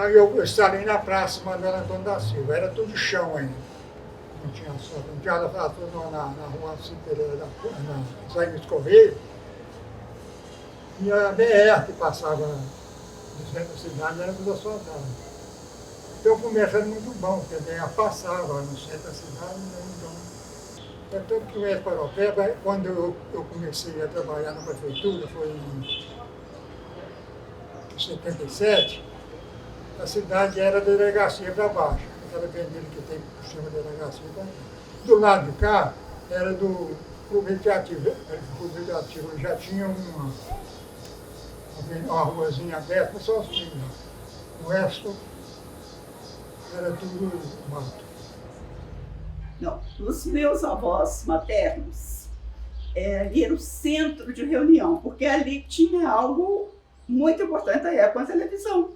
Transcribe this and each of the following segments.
Não, eu instalei na praça Manuel Antônio da Silva, era tudo chão ainda. Não tinha asfalto, não tinha asfalto na rua Alcide Pereira, na saída dos Correios. E a BR que passava no centro da cidade era tudo asfaltado. Então o comércio era muito bom, porque a BR passava no centro da cidade, então tanto que o Ex-Paropeba, quando eu comecei a trabalhar na prefeitura, foi em 77, a cidade era delegacia para baixo, aquela avenida que tem por cima da delegacia para baixo. Do lado de cá era do Clube Recreativo, já tinha uma ruazinha aberta, só assim, o resto era tudo mato. Não, os meus avós maternos, ali era o centro de reunião, porque ali tinha algo muito importante na época, a televisão.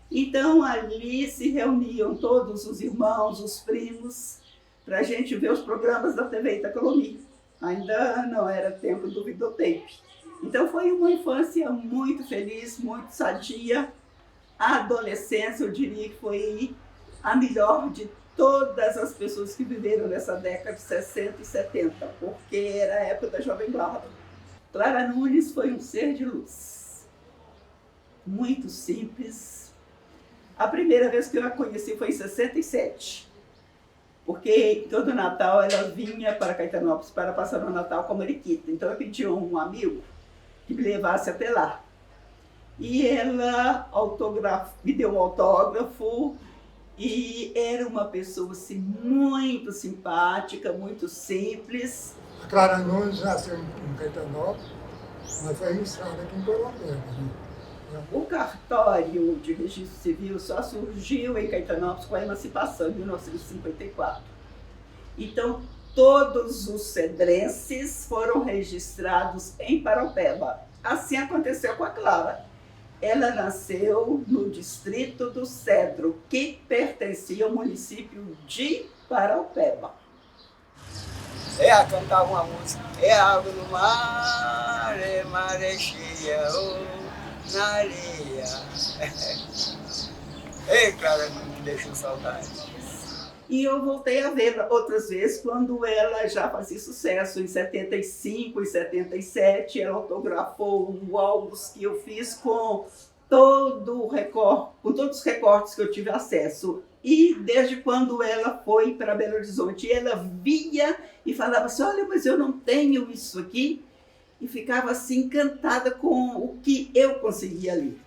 Então ali se reuniam todos os irmãos, os primos, para a gente ver os programas da TV Itacolomi. Ainda não era tempo do videotape. Então foi uma infância muito feliz, muito sadia. A adolescência, eu diria que foi a melhor de todas as pessoas que viveram nessa década de 60 e 70, porque era a época da Jovem Guarda. Clara Nunes foi um ser de luz, muito simples. A primeira vez que eu a conheci foi em 67, porque todo Natal ela vinha para Caetanópolis para passar o Natal com a Mariquita. Então eu pedi a um amigo que me levasse até lá. E ela me deu um autógrafo, e era uma pessoa assim, muito simpática, muito simples. A Clara Nunes nasceu em Caetanópolis, mas foi registrada aqui em Paropeba, né? O cartório de registro civil só surgiu em Caetanópolis com a emancipação, em 1954. Então, todos os cedrenses foram registrados em Paropeba. Assim aconteceu com a Clara. Ela nasceu no distrito do Cedro, que pertencia ao município de Paropeba. Ela cantava uma música, é água no mar, é maré cheia, oh, na areia. Ei, cara, não me deixou saudade. E eu voltei a vê-la outras vezes quando ela já fazia sucesso. Em 75 e 77, ela autografou álbuns que eu fiz com todos os recortes que eu tive acesso. E desde quando ela foi para Belo Horizonte, ela via e falava assim, olha, mas eu não tenho isso aqui. E ficava assim encantada com o que eu conseguia ali.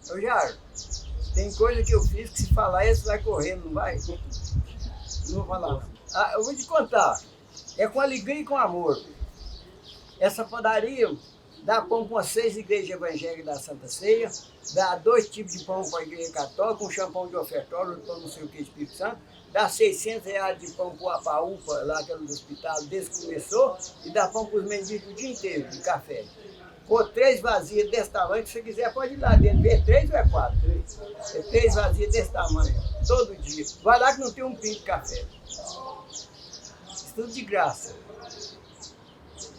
Ô Jairo, tem coisa que eu fiz que se falar isso vai correr, não vai? Não vou falar. Ah, eu vou te contar. É com alegria e com amor. Essa padaria dá pão para 6 igrejas evangélicas da Santa Ceia, dá 2 tipos de pão para a igreja católica, um champão de ofertório, outro pão não sei o que, Espírito Santo, dá R$600 de pão para o Apaúpa, lá aquele hospital, desde que começou, e dá pão para os mendigos o dia inteiro, de café. Pô, 3 vasilhas desse tamanho, se você quiser pode ir lá dentro, ver 3 ou é 4? 3. É 3 vasilhas desse tamanho, todo dia. Vai lá que não tem um pingo de café. Isso tudo de graça.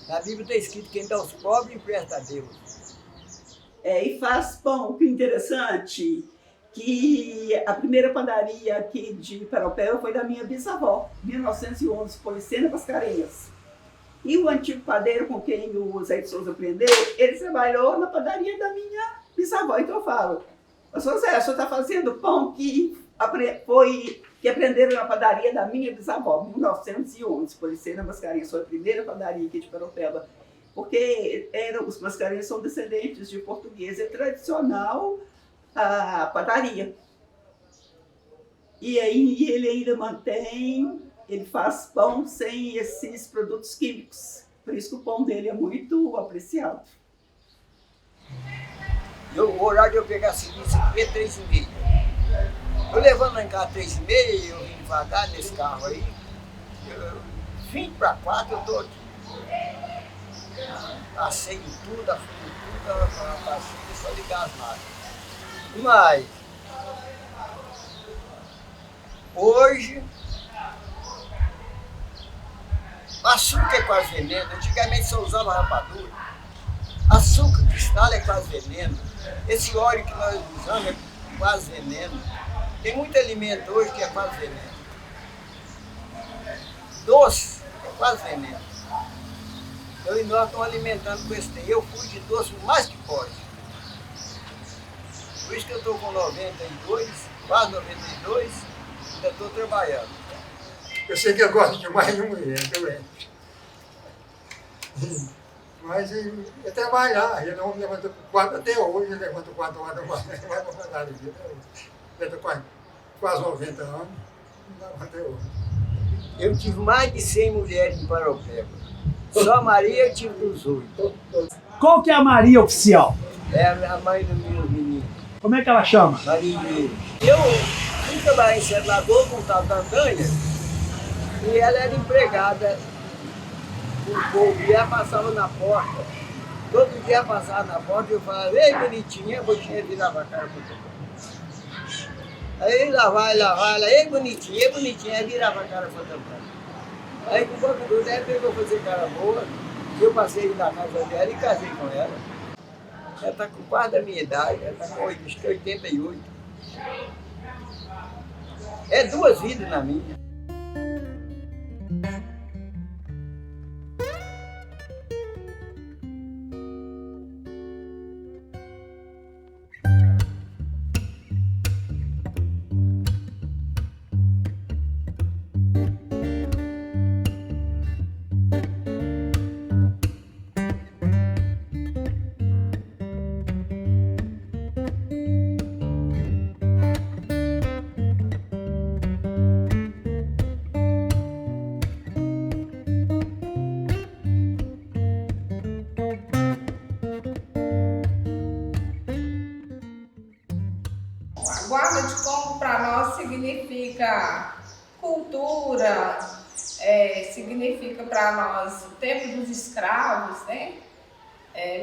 Na Bíblia está escrito, quem dá aos pobres empresta a Deus. E faz pão, que interessante, que a primeira padaria aqui de Paropeba foi da minha bisavó, 1911, Policena Mascarenhas. E o antigo padeiro com quem o Zé de Souza aprendeu, ele trabalhou na padaria da minha bisavó. Então eu falo, Sr. Zé, o senhor está fazendo pão que aprenderam na padaria da minha bisavó, 1911, Policena Mascarenhas, foi a primeira padaria aqui de Paropeba. Porque os Mascarenhas são descendentes de português, é tradicional a padaria. E aí ele ainda mantém ele faz pão sem esses produtos químicos. Por isso que o pão dele é muito apreciado. O horário de eu pegar serviço aqui é 3h30. Eu levando lá em casa 3h30, eu vim devagar nesse carro aí. 20 para 4 eu tô aqui. Assei tudo, afio tudo, só ligar as máquinas. Mas, hoje, açúcar é quase veneno. Antigamente só usava rapadura. Açúcar cristal é quase veneno. Esse óleo que nós usamos é quase veneno. Tem muito alimento hoje que é quase veneno. Doce é quase veneno. Eu e nós estamos alimentando com esse tempo. Eu fui de doce o mais que pode. Por isso que eu estou com 92, quase 92, ainda estou trabalhando. Eu sei que eu gosto demais de mulher, doente. Mas eu trabalhar, eu não levanto 4 até hoje, eu levanto 4 horas da manhã, vai para a padaria. Eu estou quase 90 anos, não até hoje. Eu tive mais de 100 mulheres em Paraupeba. Só a Maria eu tive dos 8. Qual que é a Maria oficial? É a mãe do meu menino, Como é que ela chama? Maria Inês. Eu fui trabalhar em Sete Lagoas com o tal da Antânia e ela era empregada. O povo ia passava na porta. Todo dia passava na porta e eu falava, ei, bonitinha, a bonitinha virava a cara para o Aí lá vai, ela, ei, bonitinha, aí virava a cara para o Aí com o banco do Zé pegou fazer cara boa, eu passei na casa dela e casei com ela. Ela está com quase da minha idade, ela está com 88. É 2 vidas na minha. Guarda de Combo para nós significa cultura, significa para nós o tempo dos escravos, né?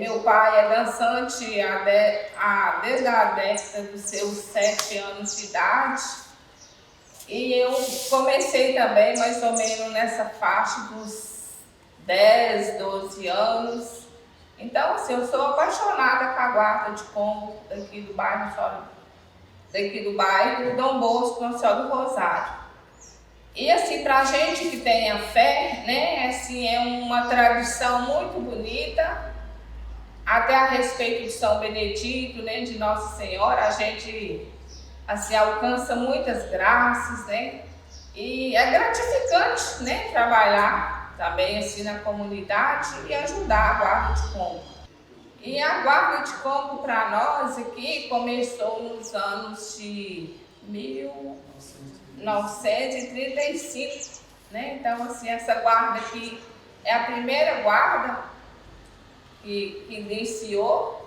Meu pai é dançante desde a década dos seus 7 anos de idade e eu comecei também mais ou menos nessa faixa dos 10, 12 anos. Então, assim, eu sou apaixonada com a Guarda de Combo daqui do bairro Dom Bosco, Nossa Senhora do Rosário. E assim, para a gente que tem a fé, né, assim, é uma tradição muito bonita, até a respeito de São Benedito, né, de Nossa Senhora, a gente assim, alcança muitas graças, né, e é gratificante, né, trabalhar também assim na comunidade e ajudar a Guarda de Combo. E a Guarda de Combo para nós aqui começou nos anos de 1935, né? Então, assim, essa guarda aqui é a primeira guarda que iniciou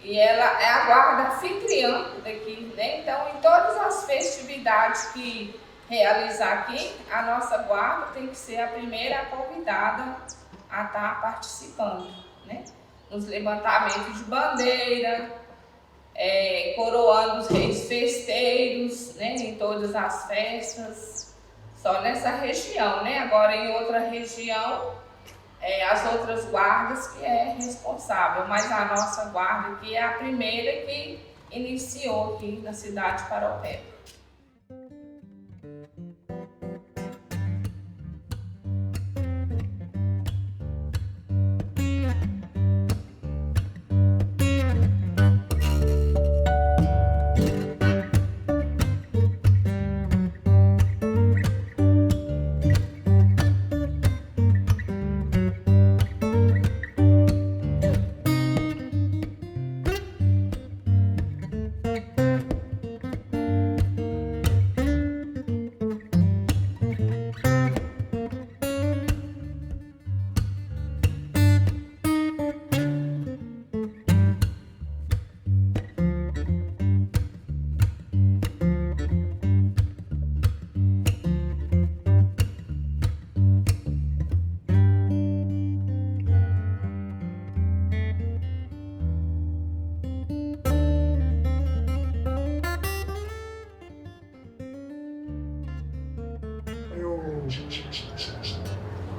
e ela é a guarda anfitriã daqui, né? Então, em todas as festividades que realizar aqui, a nossa guarda tem que ser a primeira convidada a estar participando, né? Nos levantamentos de bandeira, coroando os reis festeiros, né, em todas as festas, só nessa região, né? Agora em outra região, as outras guardas que é responsável, mas a nossa guarda aqui é a primeira que iniciou aqui na cidade de Paraupeba.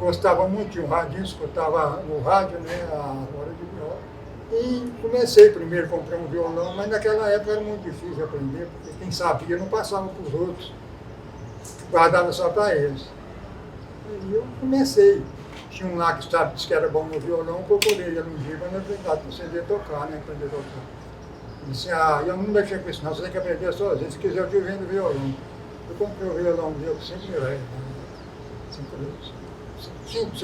gostava muito de um radinho, escutava no rádio, né, a hora de viola. E comecei primeiro, comprei um violão, mas naquela época era muito difícil aprender, porque quem sabia não passava para os outros, guardava só para eles. E eu comecei. Tinha um lá que sabe, disse que era bom no violão, procurei ele um dia, mas não aprender, você tocar, né, aprender a tocar. Ele disse, eu não mexer com isso não, você tem que aprender sozinho, se quiser eu te vendo violão. Eu comprei o violão meu por 5 mil reais, né? 5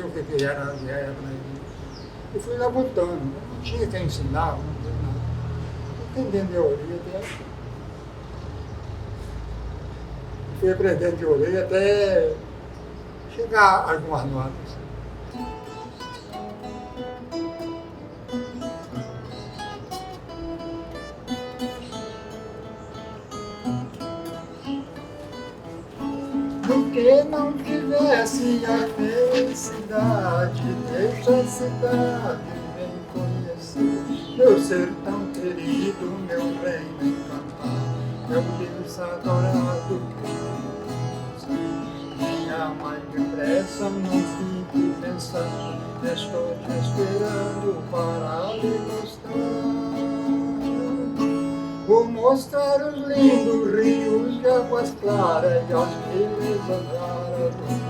o que era, né? E fui lá botando, não tinha quem ensinava, não tinha nada. Entendendo de orelha até. Fui aprendendo de orelha até chegar a algumas notas. Porque não tivesse a felicidade, deixa a cidade, vem conhecer meu sertão querido, meu reino encantado, meu Deus adorado, minha mãe depressa, não fique pensando, estou te esperando para lhe mostrar. Vou mostrar os lindos rios de águas claras e as belezas raras do